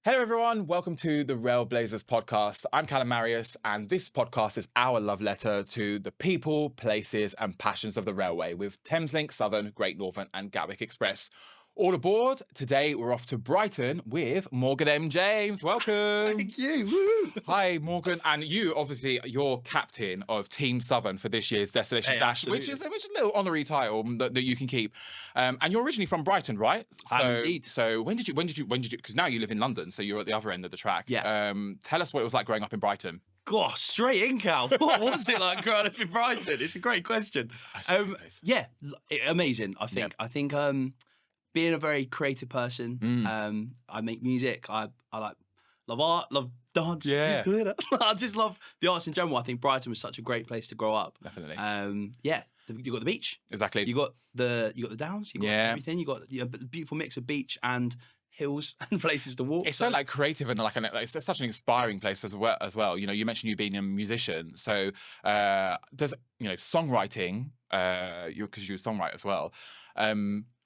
Hello everyone, welcome to the Railblazers Podcast. I'm Callum Marius, and this podcast is our love letter to the people, places and passions of the railway with Thameslink, Southern, Great Northern and Gatwick Express. All aboard. Today we're off to Brighton with Morgan M. James. Welcome. Thank you. Woo. Hi, Morgan. And you, obviously, you're captain of Team Southern for this year's Destination Dash, which is a little honorary title that you can keep. And you're originally from Brighton, right? Indeed. So when did you, because now you live in London, so you're at the other end of the track. Yeah. Tell us what it was like growing up in Brighton. Gosh, straight in, Cal. What was it like growing up in Brighton? It's a great question. Amazing. I think being a very creative person. I make music. I like love art, love dance. Yeah. I just love the arts in general. I think Brighton was such a great place to grow up. Definitely. You got the beach. Exactly. You got the Downs. You got everything. You got the beautiful mix of beach and hills and places to walk. It's so like creative and it's such an inspiring place as well. You know, you mentioned you being a musician, so does songwriting? Because you're a songwriter as well.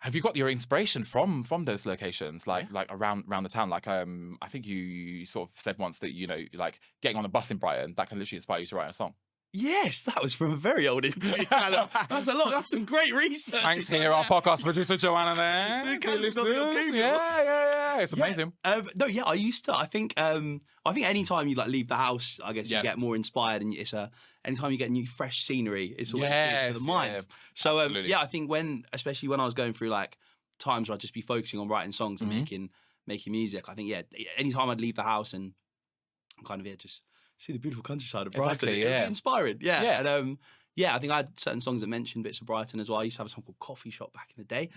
Have you got your inspiration from those locations, like around the town? Like I think you sort of said once that like getting on a bus in Brighton that can literally inspire you to write a song. Yes, that was from a very old interview. That's a lot. That's some great research. Thanks here, our podcast producer Joanna there. Yeah. It's amazing. I used to. I think anytime you leave the house, I guess you get more inspired, and anytime you get new fresh scenery, it's always good for the mind. Yeah, so I think especially when I was going through times where I'd just be focusing on writing songs and making music, I think anytime I'd leave the house and kind of just see the beautiful countryside of Brighton. Exactly, It would be inspiring. Yeah. And I think I had certain songs that mentioned bits of Brighton as well. I used to have a song called Coffee Shop back in the day,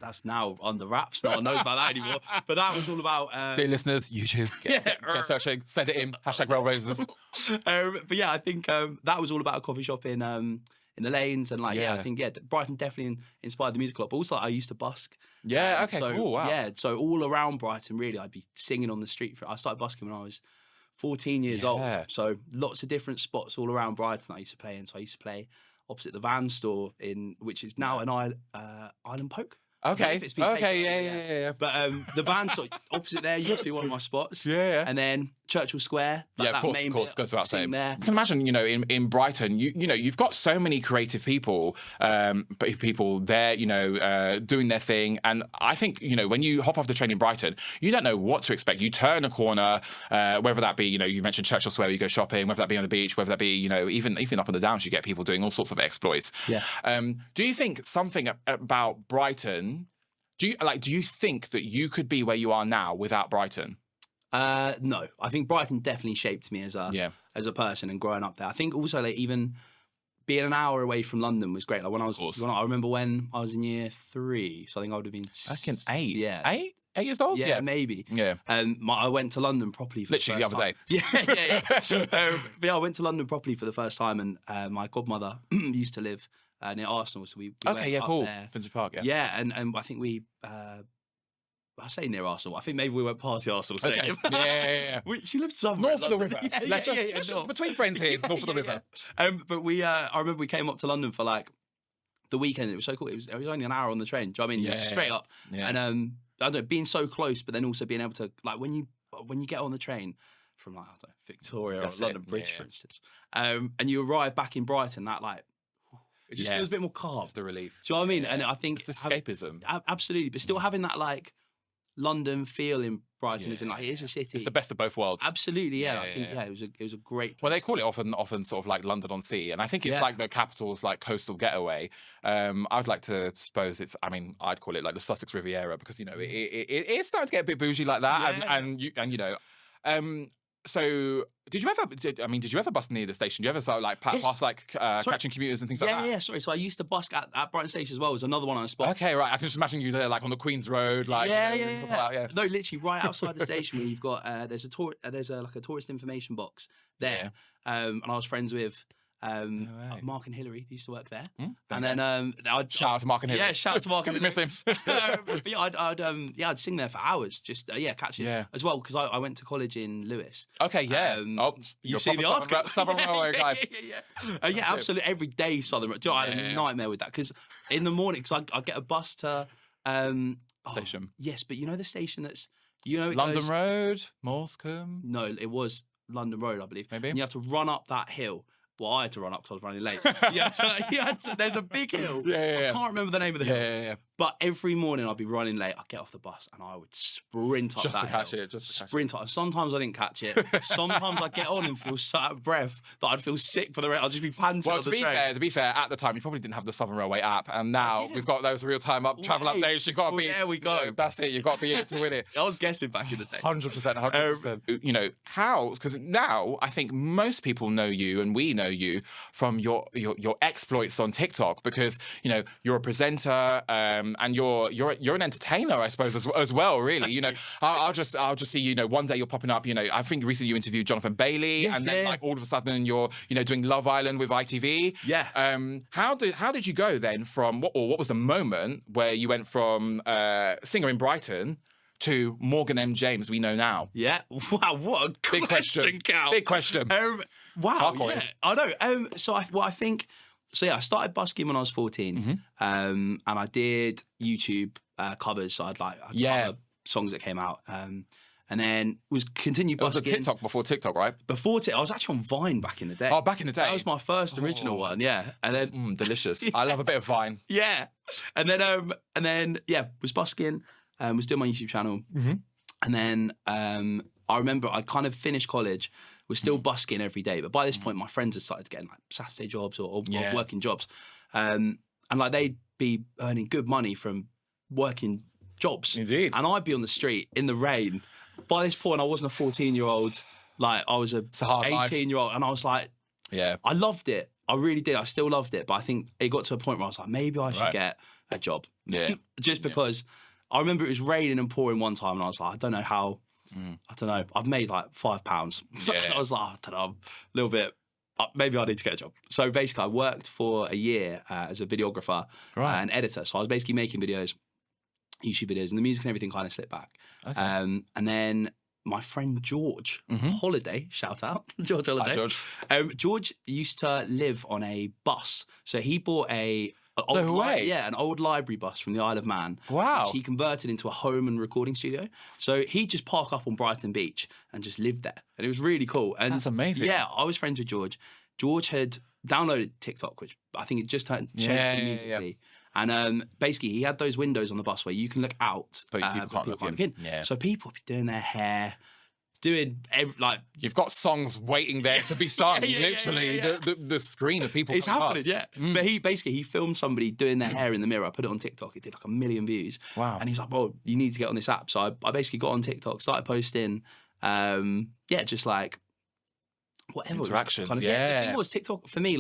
that's now under wraps. No one knows about that anymore. But that was all about... Dear listeners, YouTube, get searching, send it in, #Railblazers. I think that was all about a coffee shop in the lanes. And I think, Brighton definitely inspired the music a lot. But also I used to busk. Yeah, okay, cool, wow. Yeah, so all around Brighton, really, I'd be singing on the street. I started busking when I was 14 years old, so lots of different spots all around Brighton I used to play in. So I used to play opposite the van store which is now an Island Poke. Okay. Yeah. But the van store opposite there used to be one of my spots. Yeah. And then Churchill Square. Of course, goes without saying. There. You can imagine, in Brighton, you've got so many creative people, there, doing their thing. And I think, when you hop off the train in Brighton, you don't know what to expect. You turn a corner, whether that be, you mentioned Churchill Square where you go shopping, whether that be on the beach, whether that be, even up on the Downs, you get people doing all sorts of exploits. Yeah. Do you think something about Brighton, do you think that you could be where you are now without Brighton? No, I think Brighton definitely shaped me as a person and growing up there. I think also even being an hour away from London was great. I remember when I was in year 3, so I think I would have been second 8. Yeah, 8 years old. Yeah, maybe. Yeah, I went to London properly for literally the other day. Yeah. I went to London properly for the first time, and my godmother used to live near Arsenal, so we went up there. Finsbury Park. Yeah, and I think we. I say near Arsenal. I think maybe we went past the Arsenal stadium. Okay. Yeah. She lived somewhere north of the river. Let's just between friends here, north of the river. But I remember we came up to London for the weekend. It was so cool. It was only an hour on the train. Do you know what I mean? Yeah. Straight up. Yeah. And I don't know, being so close, but then also being able to when you get on the train from Victoria or London Bridge, for instance, and you arrive back in Brighton, it just feels a bit more calm. It's the relief. Do you know what I mean? And I think it's escapism. Absolutely, but still having that London feel in Brighton is it's a city. It's the best of both worlds. Absolutely, yeah. I think it was a great place. Well, they call it often sort of like London on Sea, and I think it's like the capital's coastal getaway. I'd like to suppose I'd call it like the Sussex Riviera because it's starting to get a bit bougie like that, So, did you ever bus near the station? Did you ever pass catching commuters and things like that? Yeah. Sorry. So I used to busk at Brighton Station as well. It was another one on a spot. Okay, right. I can just imagine you there, on the Queen's Road, Yeah. No, literally right outside the station where you've got there's a tourist information box there, and I was friends with. Mark and Hillary, they used to work there, and then I'd shout out to Mark and Hillary. Yeah, shout out to Mark and Hillary. Miss him. But I'd sing there for hours, just catching as well because I went to college in Lewis. Okay, yeah. You've seen the article, Southern Railway guy. Absolutely every day Southern. I had a nightmare with that because in the morning, because I get a bus to station. Yes, but the station that's You know, London Road, Morscombe. No, it was London Road, I believe. Maybe. And you have to run up that hill. Well, I had to run up because I was running late. You had to, there's a big hill. I can't remember the name of the hill. Yeah. But every morning I'd be running late. I'd get off the bus and I would sprint up Just that to catch hill. it. Just to catch Sprint up. Sometimes I didn't catch it. Sometimes I'd get on and feel so out of breath that I'd feel sick for the rest. I'd just be panting Well, on the train. to be fair, at the time you probably didn't have the Southern Railway app, and now we've got those real-time travel updates. You've got to be. There we go. That's it. You've got to be in it to win it. I was guessing back in the day. 100%. You know how? Because now I think most people know you, and we know you from your exploits on TikTok. Because you know you're a presenter, and you're an entertainer, I suppose, as well. Really, you know, I'll just see, you know, one day you're popping up. You know, I think recently you interviewed Jonathan Bailey, and then like all of a sudden you're, you know, doing Love Island with ITV. Yeah. How did you go then from what was the moment where you went from singer in Brighton to Morgan M. James we know now? Yeah. Wow, what a Big question, Cal. Big question. Wow. Hardcore. Yeah, I know. So I think. So yeah, I started busking when I was 14, and I did YouTube covers. So I'd cover songs that came out, and then was continued busking. It was a TikTok before TikTok, right? Before I was actually on Vine back in the day. Oh, back in the day. That was my first original one. Yeah, and then delicious. I love a bit of Vine. Yeah, and then was busking, was doing my YouTube channel, and then I remember I kind of finished college. Was still busking every day, but by this point, my friends had started getting like Saturday jobs or working jobs, and like they'd be earning good money from working jobs. Indeed. And I'd be on the street in the rain. By this point, I wasn't a 14-year-old. Like I was a 18-year-old, and I was like, I loved it. I really did. I still loved it, but I think it got to a point where I was like, maybe I should get a job. Yeah. Just because I remember it was raining and pouring one time, and I was like, I don't know how. I don't know. I've made like £5. Yeah. I was like, I don't know, a little bit. Maybe I need to get a job. So basically, I worked for a year as a videographer and editor. So I was basically making videos, YouTube videos, and the music and everything kind of slipped back. Okay. And then my friend George Holiday, shout out George Holiday. Hi, George. George used to live on a bus, so he bought an old library bus from the Isle of Man. Wow. Which he converted into a home and recording studio. So he'd just park up on Brighton Beach and just live there. And it was really cool. And that's amazing. Yeah, I was friends with George. George had downloaded TikTok, which I think it just changed musically. And basically, he had those windows on the bus where you can look out, but people can't look in. Yeah. So people would be doing their hair, you've got songs waiting there to be sung. Literally, the screen of people. It's happening, But he filmed somebody doing their hair in the mirror, put it on TikTok. It did like 1 million views. Wow. And he's like, "Well, you need to get on this app." So I basically got on TikTok, started posting, just like whatever interactions. The thing was, TikTok for me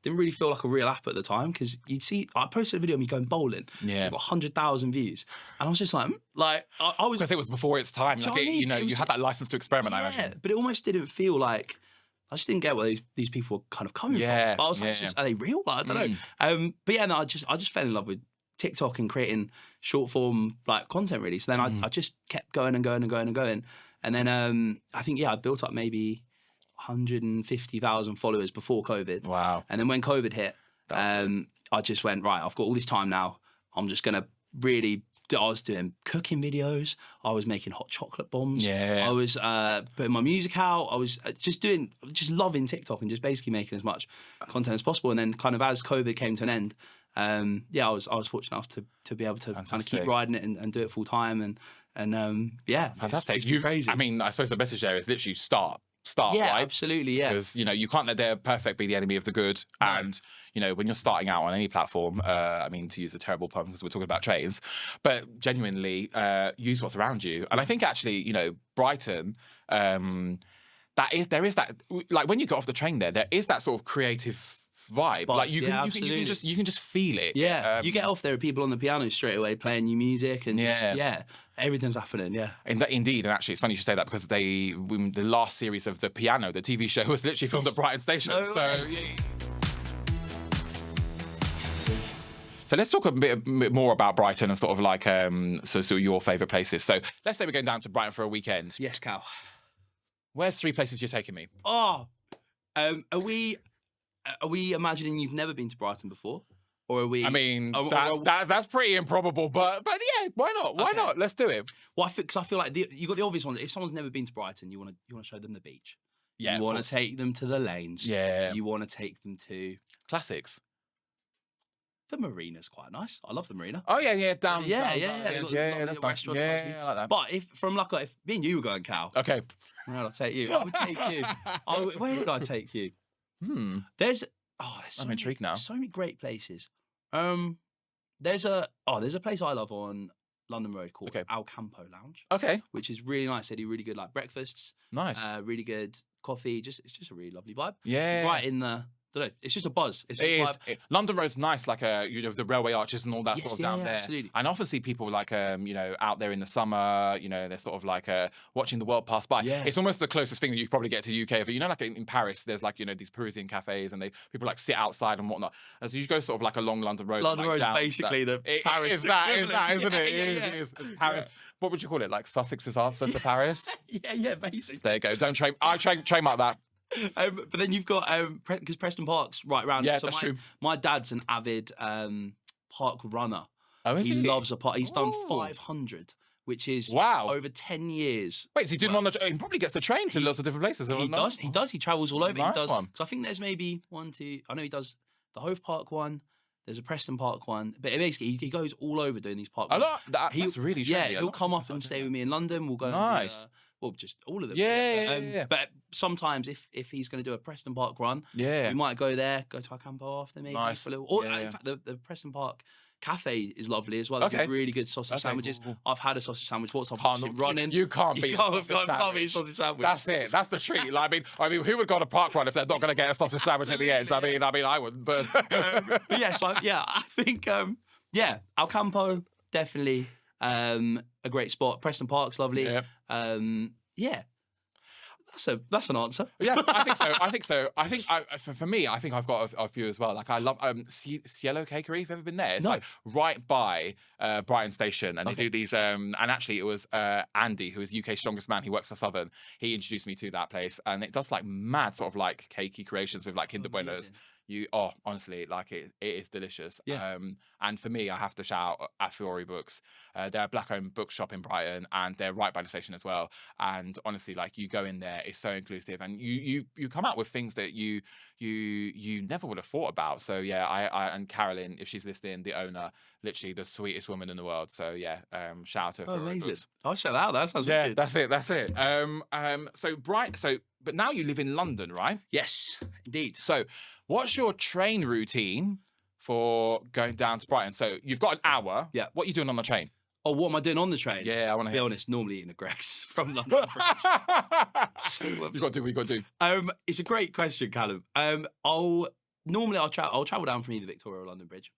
didn't really feel like a real app at the time, because you'd see I posted a video of me going bowling. Yeah, it got 100,000 views, and I was just like I was, because it was before its time. You had that license to experiment. I imagine, but it almost didn't feel like. I just didn't get where these people were kind of coming from. I was like, are they real? I don't know. But yeah, no, I just fell in love with TikTok and creating short form content really. So then I just kept going and going and going and going, and then I think I built up maybe 150,000 followers before COVID. Wow. And then when COVID hit, I just went, right, I've got all this time now. I'm just going to really... I was doing cooking videos. I was making hot chocolate bombs. Yeah. I was putting my music out. I was just loving TikTok and just basically making as much content as possible. And then kind of as COVID came to an end, I was fortunate enough to be able to kind of keep riding it and do it full time. And fantastic. It's crazy. I mean, I suppose the message there is literally start, right? Absolutely, because you can't let the perfect be the enemy of the good. No. And when you're starting out on any platform, I mean, to use a terrible pun because we're talking about trains, but genuinely use what's around you. And I think actually, Brighton, there is that when you get off the train there is that sort of creative vibe. You can just feel it. Yeah, you get off there, people on the piano straight away playing new music, and everything's happening. Yeah, indeed. And actually, it's funny you should say that, because the last series of The Piano, the TV show, was literally filmed at Brighton Station. So let's talk a bit more about Brighton and sort of so your favourite places. So let's say we're going down to Brighton for a weekend. Yes, Cal. Where's 3 places you're taking me? Oh, are we imagining you've never been to Brighton before? Or are we? I mean, that's pretty improbable, but yeah, why not? Why not? Let's do it. Well, I feel like you got the obvious ones. If someone's never been to Brighton, you want to show them the beach. Yeah, you want to take them to the lanes. Yeah, you want to take them to classics. The marina's quite nice. I love the marina. Oh yeah, down. Yeah, that's nice. Yeah, I like that. But if me and you were going, Cal. Okay. Where would I take you? I would take you. Where would I take you? There's I'm intrigued now. So many great places. There's a place I love on London Road called Al Campo Lounge. Okay. Which is really nice. They do really good like breakfasts. Nice. Really good coffee. It's just a really lovely vibe. Yeah. Right in the. I don't know. It's just a buzz. London Road's nice, like the railway arches and all that sort of down there. Absolutely. And obviously people like out there in the summer, they're sort of like watching the world pass by. Yeah. It's almost the closest thing that you could probably get to UK. If like in Paris, there's like these Parisian cafes and people like sit outside and whatnot. And so you go sort of like along London Road. London Road is basically the Paris. Is that, isn't it? It is Paris. Yeah. What would you call it? Like Sussex's answer to Paris? Yeah, basically. There you go. Don't trademark that. But then you've got because Preston Park's right around. Yeah, so that's true. My dad's an avid park runner. Oh, is he? He loves a park. He's done 500, which is over 10 years. Wait, is he doing on the? He probably gets the train to lots of different places. He does. He does. He travels all over. Nice he does. one. So I think there's maybe 1, 2. I know he does the Hove Park one. There's a Preston Park one, but basically he goes all over doing these park runs. That's really trendy. Yeah, he'll come up and stay with me in London. We'll go. Nice. Well, just all of them. Yeah. But sometimes if he's going to do a Preston Park run, we might go there, go to our campo after maybe. Nice. For a little, in fact, the Preston Park cafe is lovely as well. They do really good sausage sandwiches. Cool. I've had a sausage sandwich. What's up? Running. You can't beat a sausage sandwich. That's it. That's the treat. I mean, who would go on a park run if they're not going to get a sausage sandwich at the end? I mean, I wouldn't. But I think Al Campo definitely. A great spot. Preston Park's lovely. Yep. That's an answer. Yeah, I think so. For me, I think I've got a few as well. Like I love Cielo Cakery. Have you ever been there? It's like right by Brighton Station, and they do these. And actually, it was Andy, who is UK's strongest man. He works for Southern. He introduced me to that place, and it does like mad sort of like cakey creations with like Kinder Buenos. Honestly, like it is delicious. Yeah. And for me, I have to shout at Fiore Books. They're a black-owned bookshop in Brighton, and they're right by the station as well. And honestly, like you go in there, it's so inclusive, and you come out with things that you never would have thought about. So yeah, I and Carolyn, if she's listening, the owner, literally the sweetest woman in the world. So yeah, shout out to her. Amazing. I'll shout out. That sounds good. Yeah, that's it. But now you live in London, right? Yes, indeed. So what's your train routine for going down to Brighton? So you've got an hour. Yeah. What are you doing on the train? Oh, what am I doing on the train? Yeah, I want to be honest. Normally eating a Greggs from London. We got to do. It's a great question, Callum. I'll travel down from either Victoria or London Bridge,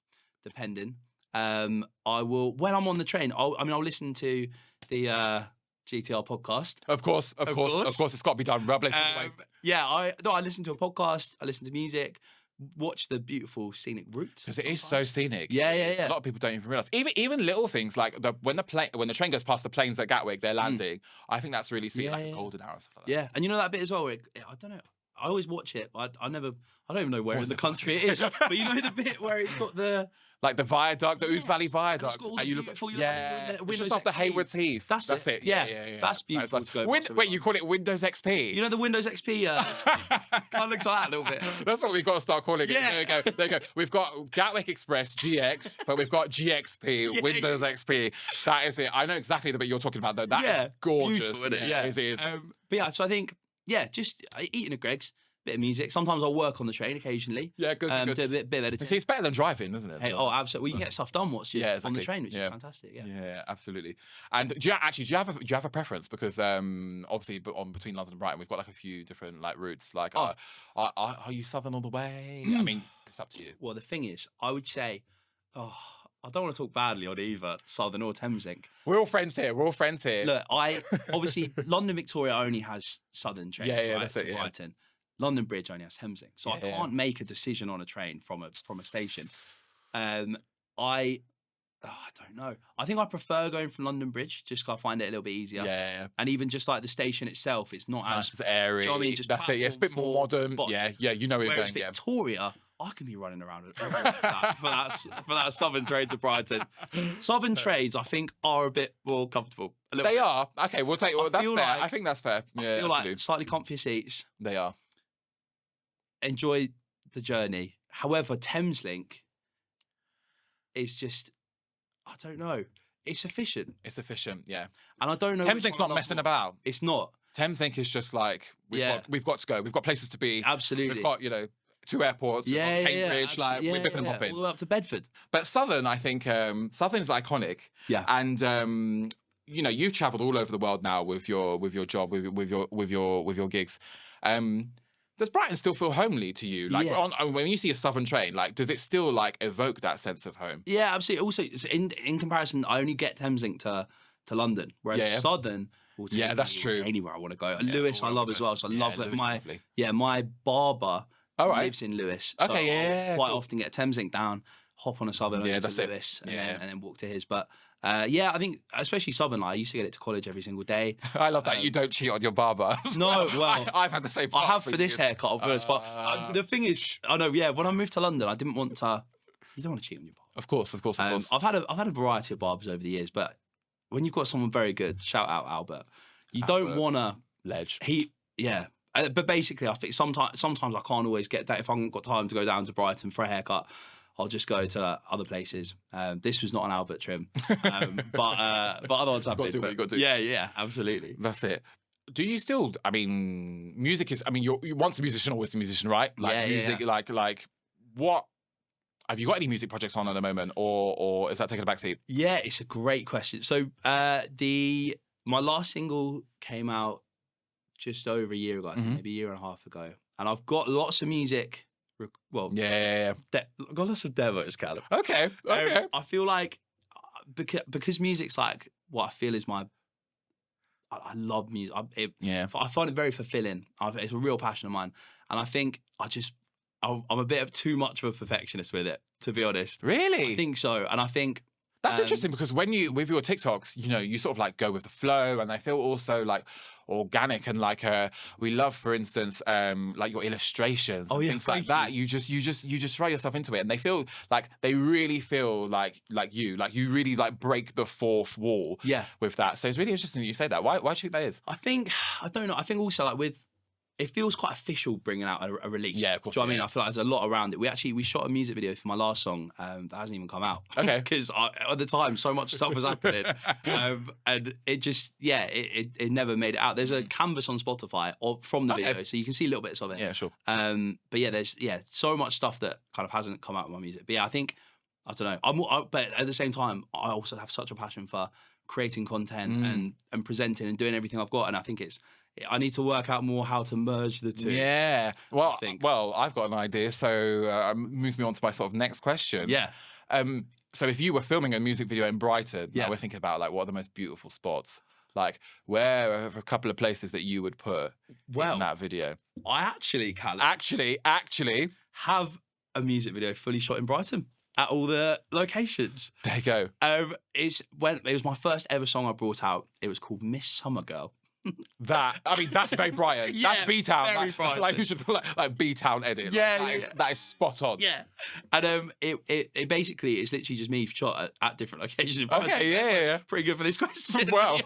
depending. I will when I'm on the train. I'll listen to the GTR podcast. Of course, it's got to be done. I listen to a podcast. I listen to music. Watch the beautiful scenic routes because it is so scenic. Yeah. A lot of people don't even realize. Even little things like when the train goes past the planes at Gatwick, they're landing. I think that's really sweet, like a golden hour and stuff like that. Yeah, and you know that bit as well. Where I don't know. I always watch it. I don't even know where in the country it is. But you know the bit where it's got the the viaduct, the Ouse Valley Viaduct. And you look at it's just off the Haywards Heath. That's it. Yeah. That's beautiful. Wait, you call it Windows XP? You know the Windows XP? Kind of looks like that a little bit. That's what we've got to start calling it. There you go. We've got Gatwick Express GX, but we've got GXP, Windows XP. That is it. I know exactly the bit you're talking about though. That is gorgeous. Beautiful, isn't it? Yeah. It is. So I think just eating a Greggs. Bit of music. Sometimes I'll work on the train occasionally. Yeah, good. Do a bit of editing. See, it's better than driving, isn't it? Hey, absolutely. Well, you can get stuff done on the train, which is fantastic. Yeah, absolutely. And do you have a preference? Because obviously, between London and Brighton, we've got like a few different like routes. Like, are you Southern all the way? I mean, it's up to you. Well, the thing is, I would say, I don't want to talk badly on either Southern or Thameslink. We're all friends here. Look, obviously London Victoria only has Southern trains. That's it. Brighton. London Bridge only has Thameslink, so I can't make a decision on a train from a station. I don't know. I think I prefer going from London Bridge just because I find it a little bit easier. Yeah. And even just like the station itself, it's not as airy. Do you know what I mean? Just that's it. Yeah, it's a bit more modern. You know it. Whereas Victoria, I can be running around for that Southern trade to Brighton. Southern trades, I think, are a bit more comfortable. They are. Okay, we'll take. Well, that's fair. Like, I think that's fair. I feel like slightly comfier seats. They are. Enjoy the journey. However, Thameslink is just, I don't know. It's efficient. It's efficient, yeah. And I don't know. Thameslink's not messing about. It's not. Thameslink is just like we've got to go. We've got places to be. Absolutely. We've got 2 airports. Cambridge, we're dipping and hopping. All the way up to Bedford. But Southern, I think Southern's iconic. Yeah. And you've travelled all over the world now with your job, with your gigs. Does Brighton still feel homely to you? Like when you see a Southern train, like does it still like evoke that sense of home? Yeah, absolutely. Also, in comparison, I only get Thameslink to London, whereas Southern. Yeah, that's true. Anywhere I want to go. And Lewis, I love as well. So I love that. My barber lives in Lewis. So I quite often get Thameslink down, hop on a Southern over to Lewis, and then walk to his. But I think especially Southern. I used to get it to college every single day. I love that you don't cheat on your barber. No, well, I've had the same. I have for this haircut, of course. But the thing is, I know. Yeah, when I moved to London, I didn't want to. You don't want to cheat on your barber. Of course. I've had a variety of barbers over the years, but when you've got someone very good, shout out Albert. You don't want to ledge. But basically, I think sometimes I can't always get that. If I haven't got time to go down to Brighton for a haircut, I'll just go to other places. This was not an Albert trim, but other ones have been. You got to. Yeah, absolutely. That's it. Do you still? I mean, music is. I mean, you're once a musician, always a musician, right? Like music, like what? Have you got any music projects on at the moment, or is that taking a backseat? Yeah, it's a great question. So my last single came out just over a year ago, I think, maybe a year and a half ago, and I've got lots of music. Well, I've got lots of demos, Callum. Okay. I feel like because music's like what I feel is my. I love music. I find it very fulfilling. It's a real passion of mine, and I think I'm a bit of too much of a perfectionist with it, to be honest. Really? I think so, and I think. That's interesting because when with your TikToks, you sort of like go with the flow, and they feel also like organic and like we love, for instance, like your illustrations and things like that. You just throw yourself into it, and they feel like they really feel like you really like break the fourth wall. With that, so it's really interesting that you say that. Why do you think that is? I don't know. I think also like it feels quite official bringing out a release. Yeah, of course. Do you know what I mean? I feel like there's a lot around it. We shot a music video for my last song that hasn't even come out. Okay. Because at the time, so much stuff was happening. And it just, it never made it out. There's a canvas on Spotify from the video, so you can see little bits of it. Yeah, sure. But there's so much stuff that kind of hasn't come out of my music. But I think, I don't know. But at the same time, I also have such a passion for creating content and presenting and doing everything I've got. And I think I need to work out more how to merge the two. Yeah. Well, I've got an idea, so moves me on to my sort of next question. Yeah. So if you were filming a music video in Brighton, we're thinking about like what are the most beautiful spots? Like where are a couple of places that you would put in that video? I actually, Callum, have a music video fully shot in Brighton at all the locations. There you go. It was my first ever song I brought out. It was called Miss Summer Girl. That's very Brighton. That's B-Town. Like you should put like B-Town edit. That is spot on. Yeah. And it basically it's literally just me shot at different locations. Okay, yeah. Pretty good for this question. Well.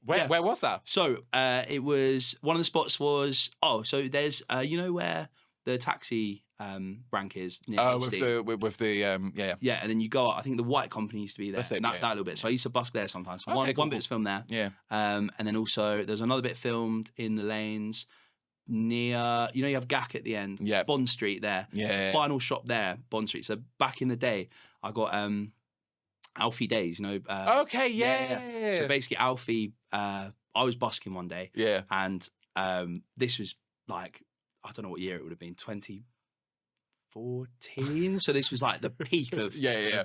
Where was that? So it was one of the spots was so there's where the taxi rank is near with the and then you go up, I think the White Company used to be there. That little bit. So I used to busk there sometimes. So one bit's filmed there. Yeah. And then also there's another bit filmed in the lanes near you have Gatwick at the end. Yeah. Bond Street there. Yeah. Final shop there, Bond Street. So back in the day I got Alfie Days, okay, yeah. So basically Alfie I was busking one day. Yeah. And this was like I don't know what year it would have been, 2014. So this was like the peak of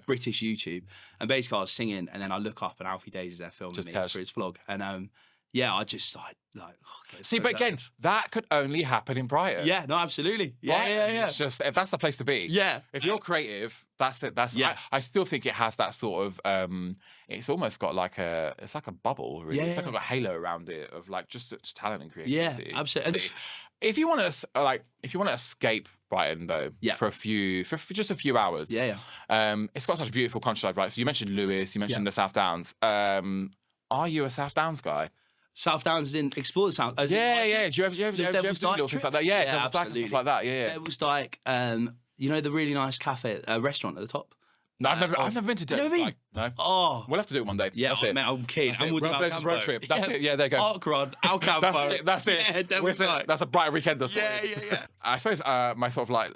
British YouTube. And basically I was singing and then I look up and Alfie Days is there filming me for his vlog. And I just like see, but again, that could only happen in Brighton. Yeah, no, absolutely. Yeah. It's just that's the place to be. Yeah. If you're creative, that's it. I still think it has that sort of it's almost got like it's like a bubble, really. It's like a halo around it of like just talent and creativity. Yeah, absolutely. If you want to escape Brighton though, Yeah. for just a few hours. Yeah. It's got such a beautiful countryside, right? So you mentioned Lewis, you mentioned the South Downs. Are you a South Downs guy? South Downs didn't explore the South. Yeah. Do you ever do Devil's little Dyke things like that? Yeah, Devil's Dyke and absolutely. stuff like that. Yeah. Devil's Dyke. You know the really nice cafe, restaurant at the top. No, I've never been to Devil's Dyke. No. Oh, We'll have to do it one day. yeah, That's it. mate, I'm keen. That's I'm it. with Railblazers road trip. That's it. Yeah, there you go. Park run, Al Campo. That's it. Yeah, Devil's Dyke. That's a Brighton weekend. Yeah. I suppose my sort of like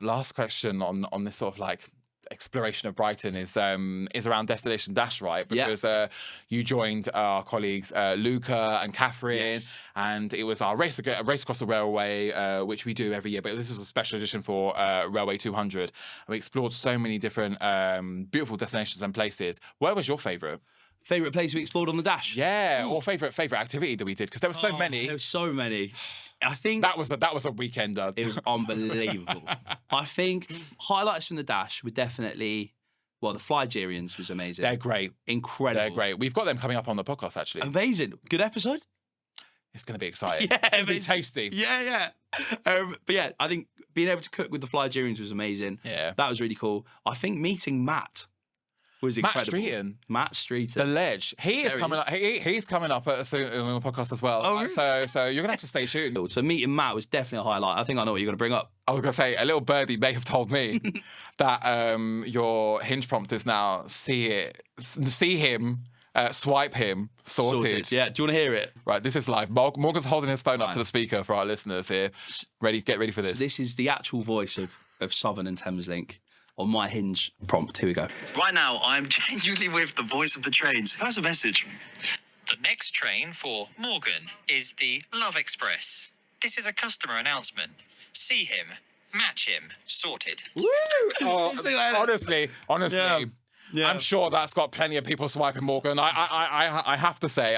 last question on this sort of like exploration of Brighton is around Destination Dash, right? Because you joined our colleagues Luca and Catherine, and it was our race across the railway, which we do every year. But this is a special edition for Railway 200. And we explored so many different beautiful destinations and places. Where was your favourite? Favourite place we explored on the Dash? Yeah, or favourite activity that we did, because there were so many. There were so many. I think that was a weekender. It was unbelievable. I think highlights from the Dash were definitely, the Flygerians was amazing. They're great. Incredible. They're great. We've got them coming up on the podcast, actually. Amazing. Good episode. It's going to be exciting. Yeah, it's going to be tasty. Yeah. But yeah, I think being able to cook with the Flygerians was amazing. Yeah. That was really cool. I think meeting Matt was incredible. Matt Streeton. The ledge. He's coming up soon on the podcast as well. Oh, really? So you're going to have to stay tuned. So meeting Matt was definitely a highlight. I think I know what you're going to bring up. I was going to say, a little birdie may have told me that your hinge prompt is now see him, swipe him, sorted. Yeah, do you want to hear it? Right, this is live. Morgan's holding his phone up to the speaker for our listeners here. Get ready for this. So this is the actual voice of Southern and Thameslink. On my hinge prompt. Here we go. Right now, I'm genuinely with the voice of the trains. Who has a message? The next train for Morgan is the Love Express. This is a customer announcement. See him, match him, sorted. Woo! Honestly, Yeah. I'm sure that's got plenty of people swiping Morgan. I have to say,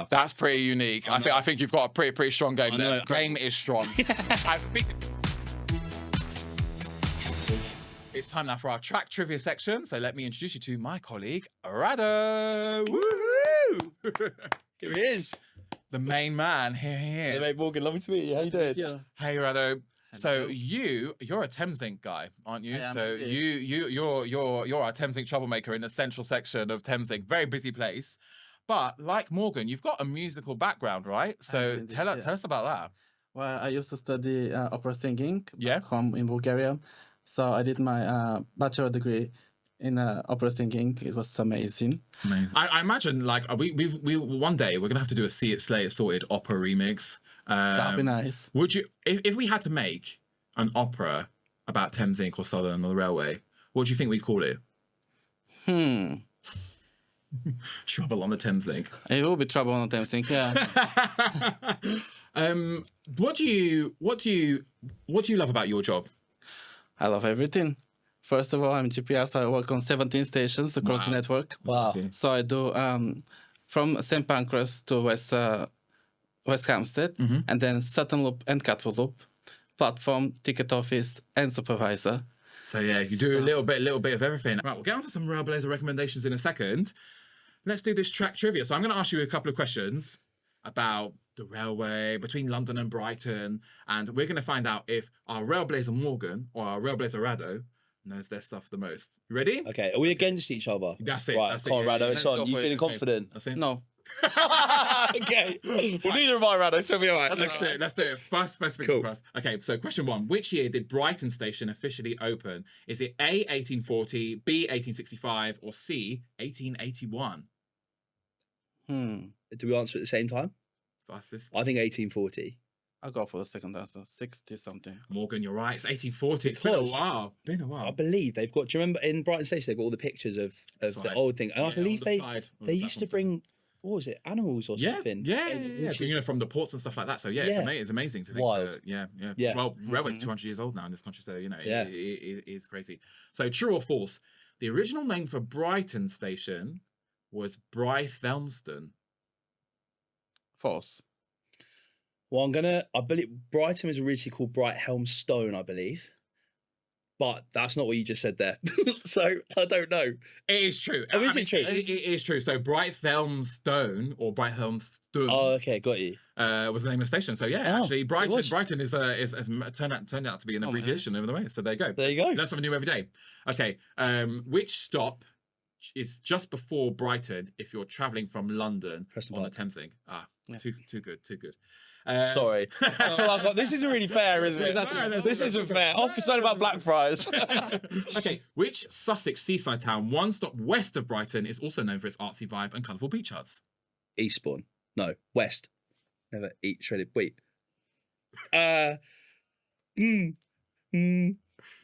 that's pretty unique. I think you've got a pretty strong game. The game is strong. It's time now for our track trivia section. So let me introduce you to my colleague, Rado. Woohoo! Here he is. The main man. Here he is. Hey, mate, Morgan, lovely to meet you. How you doing? Yeah. Hey, Rado. So you're a Thameslink guy, aren't you? So you're our Thameslink troublemaker in the central section of Thameslink. Very busy place. But like Morgan, you've got a musical background, right? So tell us about that. Well, I used to study opera singing back home in Bulgaria. So I did my bachelor degree in opera singing. It was amazing. I imagine like we one day we're gonna have to do a See It Slay It Sorted opera remix. That'd be nice. Would you, if we had to make an opera about Thameslink or Southern or the railway, what do you think we'd call it? Trouble on the Thameslink. It will be trouble on the Thameslink. Yeah. What do you love about your job? I love everything. First of all, I'm GPS. I work on 17 stations across the network. Wow. So I do from St. Pancras to West Hampstead, and then Sutton Loop and Catford Loop, platform, ticket office, and supervisor. So yeah, you do a little bit of everything. Right, we'll get on to some Railblazer recommendations in a second. Let's do this track trivia. So I'm going to ask you a couple of questions about the railway between London and Brighton, and we're going to find out if our Railblazer Morgan or our Railblazer Rado knows their stuff the most. You ready? Okay, are we against each other? That's it. Right, that's come on, it. Rado, Yeah, it's on. You feeling confident? That's it. No. Okay. Well, neither am I, Rado, so we'll be all right. Let's do it. First thing Cool. first. Okay, so question 1. Which year did Brighton Station officially open? Is it A, 1840, B, 1865, or C, 1881? Do we answer at the same time? Fastest. I think 1840. I'll go for the second answer. 60 something. Morgan, you're right. It's 1840. It's Because been a while. I believe they've got. Do you remember in Brighton Station they've got all the pictures of the old thing? And I believe they used to bring, what was it, animals or something? Yeah. From the ports and stuff like that. So it's amazing to think. Wild. Yeah. Well, railway's 200 years old now in this country, so it is crazy. So true or false? The original name for Brighton Station was Brighthelmston. False. Well, I believe Brighton was originally called Brighthelmstone, I believe. but that's not what you just said there. So I don't know. It is true. Oh, is it true? It is true. So Brighthelmstone or Brighthelmstone Oh, okay, got you. was the name of the station. So yeah, Oh, actually it Brighton was. is turned out to be an abbreviation over the way. So there you go. There you go. Learn something new every day. Okay. Which stop is just before Brighton if you're travelling from London Preston on the Park. Thameslink? Yeah. Too good. Sorry. I feel like this isn't really fair, is it? This isn't fair. Ask us about Blackfriars. Okay, which Sussex seaside town, one stop west of Brighton, is also known for its artsy vibe and colourful beach huts? Eastbourne. No, West. Never eat shredded wheat.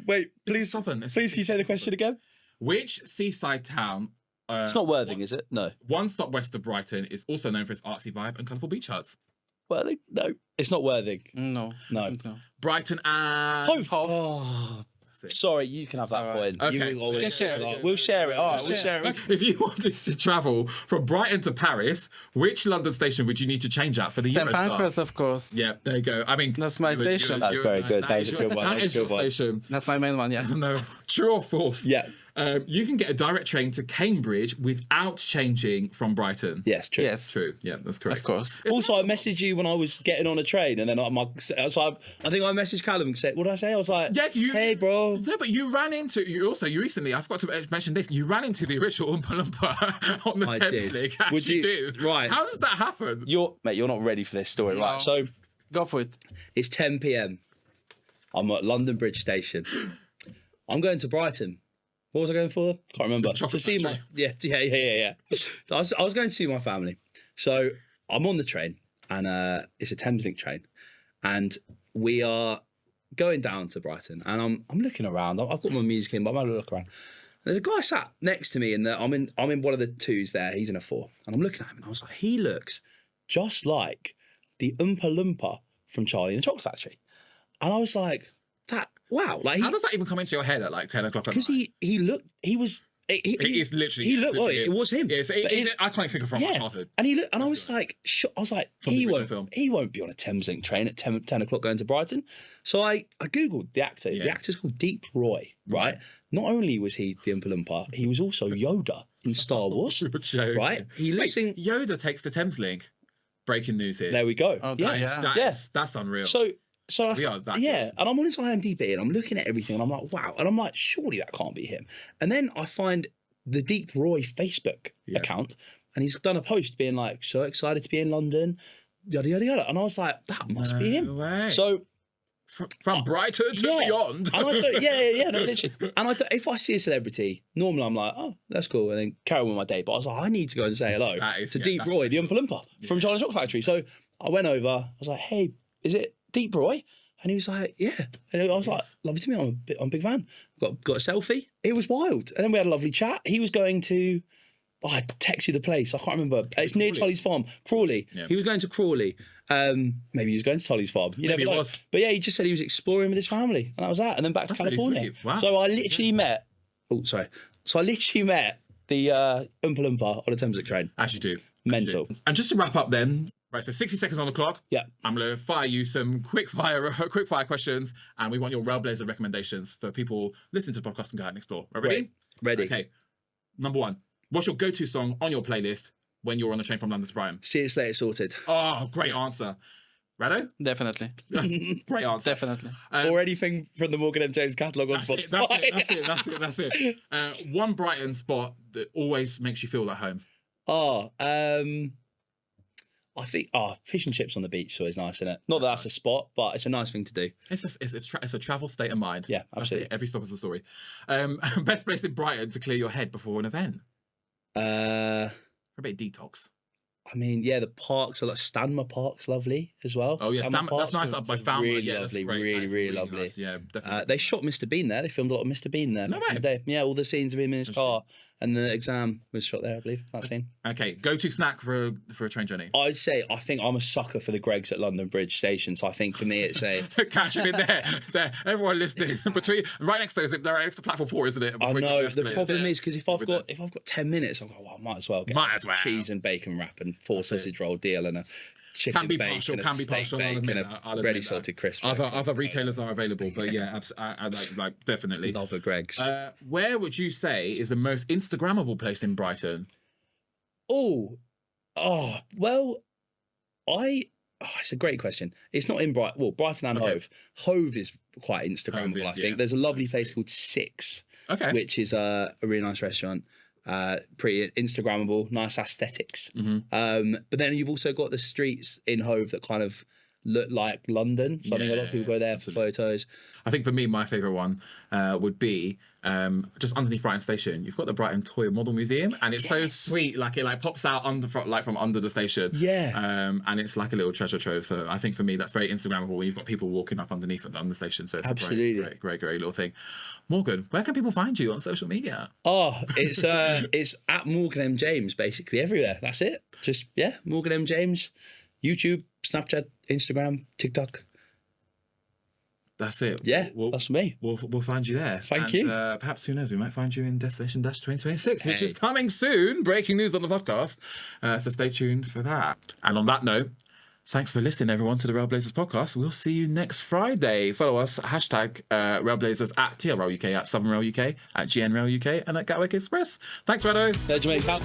Wait, please, Southern. please, can you say the question again? Which seaside town? It's not Worthing, is it? No. One stop west of Brighton is also known for its artsy vibe and colourful beach huts. Worthing? No. It's not Worthing. No. No. Brighton and Hove. Oh, sorry, you can have that alright. point. Okay. You always- can share it. We'll share it. All right, we'll share it. If you wanted to travel from Brighton to Paris, which London station would you need to change at for the St. Eurostar? Pancras, of course. Yeah, there you go. I mean, That's my station. That's very good. That was a good one. That That was is a your good one. station. That's my main one, yeah. No, true or false? Yeah. You can get a direct train to Cambridge without changing from Brighton. Yes, true. Yes. True. Yeah, that's correct. Of course. Also, I messaged you when I was getting on a train, and then I think I messaged Callum and said, "What did I say?" I was like, Yeah, hey, bro." No, but you ran into you recently. I forgot to mention this. You ran into the original Oompa Loompa on the I Thameslink. did. As Would you you- do. right. How does that happen? You're not ready for this story, right? No. So Go for it. it's 10 p.m. I'm at London Bridge Station. I'm going to Brighton. What was I going for? Can't remember. The chocolate To see my factory. I was going to see my family. So I'm on the train, and it's a Thameslink train, and we are going down to Brighton, and I'm looking around. I've got my music in, but I'm having a look around. There's a guy sat next to me, and I'm in one of the twos there. He's in a 4, and I'm looking at him, and I was like, he looks just like the Oompa Loompa from Charlie and the Chocolate Factory, and I was like, that. Wow, like How does that even come into your head at like 10 o'clock at night? because he looked, he was. It is literally. He yeah, looked it's like literally it was him. Yeah, But it's an iconic figure from my childhood. and he looked, and I Let's was be like, I was like, From the he original won't, film. he won't be on a Thameslink train at 10 o'clock going to Brighton. So I googled the actor. Yeah. The actor's called Deep Roy, right? Not only was he the Oompa Loompa, he was also Yoda in Star Wars, Joking. right? He lives in. Yoda takes the Thameslink. Breaking news here. There we go. Oh, yeah, yeah. That's unreal. So We are that yeah, good. and I'm on his IMDb and I'm looking at everything and I'm like, wow, and I'm like, surely that can't be him. And then I find the Deep Roy Facebook account, and he's done a post being like, so excited to be in London, yada yada yada, and I was like, that must be him. way. So from Brighton to beyond. And I thought, yeah, no, literally. And I thought, if I see a celebrity, normally I'm like, oh, that's cool, and then carry on with my day. But I was like, I need to go and say hello That is- to yeah, Deep that's Roy, the special. Oompa Loompa from Charlie and the Chocolate Factory. So I went over. I was like, hey, is it Deep Roy? And he was like, yeah. And I was like, lovely to meet you. I'm a big fan. Got a selfie. It was wild. And then we had a lovely chat. He was going to, I text you the place. I can't remember. It's near Crawley. Tully's farm. Crawley. Yeah. He was going to Crawley. Maybe he was going to Tully's farm. You Maybe never he know. was. But yeah, he just said he was exploring with his family. And that was that. And then back to That's really California. sweet. Wow. So I literally met, So I literally met the Oompa Loompa on a Thameslink train. As you do. Mental. And just to wrap up then, right, so 60 seconds on the clock. Yeah. I'm going to fire you some quick fire questions, and we want your Railblazer recommendations for people listening to the podcast and go out and explore. Are we ready? Ready. Okay. Number 1. What's your go-to song on your playlist when you're on the train from London to Brighton? See it, slay it, sorted. Oh, great answer. Rado? Definitely. Great answer. Definitely. Or anything from the Morgan M. James catalogue on Spotify. That's it. One Brighton spot that always makes you feel at home. I think fish and chips on the beach is always nice, isn't it? Not that that's a spot, but it's a nice thing to do. It's a travel state of mind. Yeah, That's absolutely. it. Every stop is a story. Best place in Brighton to clear your head before an event. I For a bit of detox. mean, yeah, the parks are like Stanmer Park's lovely as well. Oh yeah, Stanmer that's Park's nice up by Falmouth. Really Yeah, that's lovely, great. really, That is really lovely. nice. Yeah, definitely. They shot Mr. Bean there. They filmed a lot of Mr. Bean there. No back in way. the day. Yeah, all the scenes of him in his car and the exam was shot there, I believe. That scene. Okay, go-to snack for a train journey. I'd say I think I'm a sucker for the Greggs at London Bridge Station. So I think for me it's a. Catch him in there. There, everyone listening. Right next to us, they're right next to platform 4, isn't it? I Before you know get the escalator. problem is because if I've With got 10 minutes, I'm like, well, I might as well get Might as well. cheese and bacon wrap and 4 sausage roll deal and a chicken Can be bake partial. and a Can be steak partial. bake I'll admit and a that. I'll admit ready that. salted crisp. Other retailers are available, but yeah, I like definitely. Love a Greg's. Where would you say is the most Instagrammable place in Brighton? Well, it's a great question. It's not in Brighton. Well, Brighton and Okay. Hove. Hove is quite Instagrammable, Hove is, I think. yeah. There's a lovely place called Six, Okay. which is a really nice restaurant. Pretty Instagrammable, nice aesthetics. But then you've also got the streets in Hove that kind of look like London. So I think a lot of people go there for photos. I think for me, my favourite one would be just underneath Brighton Station. You've got the Brighton Toy Model Museum, and it's so sweet. Like it pops out from under the station. Yeah. And it's like a little treasure trove. So I think for me, that's very Instagrammable when you've got people walking up underneath on the station. So it's Absolutely. a great little thing. Morgan, where can people find you on social media? Oh, it's at Morgan M. James, basically everywhere. That's it. Just Morgan M. James, YouTube, Snapchat, Instagram, TikTok. That's it. Yeah, that's me. We'll find you there. Thank you. Perhaps, who knows, we might find you in Destination Dash 2026, which is coming soon. Breaking news on the podcast. So stay tuned for that. And on that note, thanks for listening, everyone, to the Railblazers podcast. We'll see you next Friday. Follow us, hashtag Railblazers at TRL UK, at Southern Rail UK, at GN Rail UK, and at Gatwick Express. Thanks, Rado. Jamaica.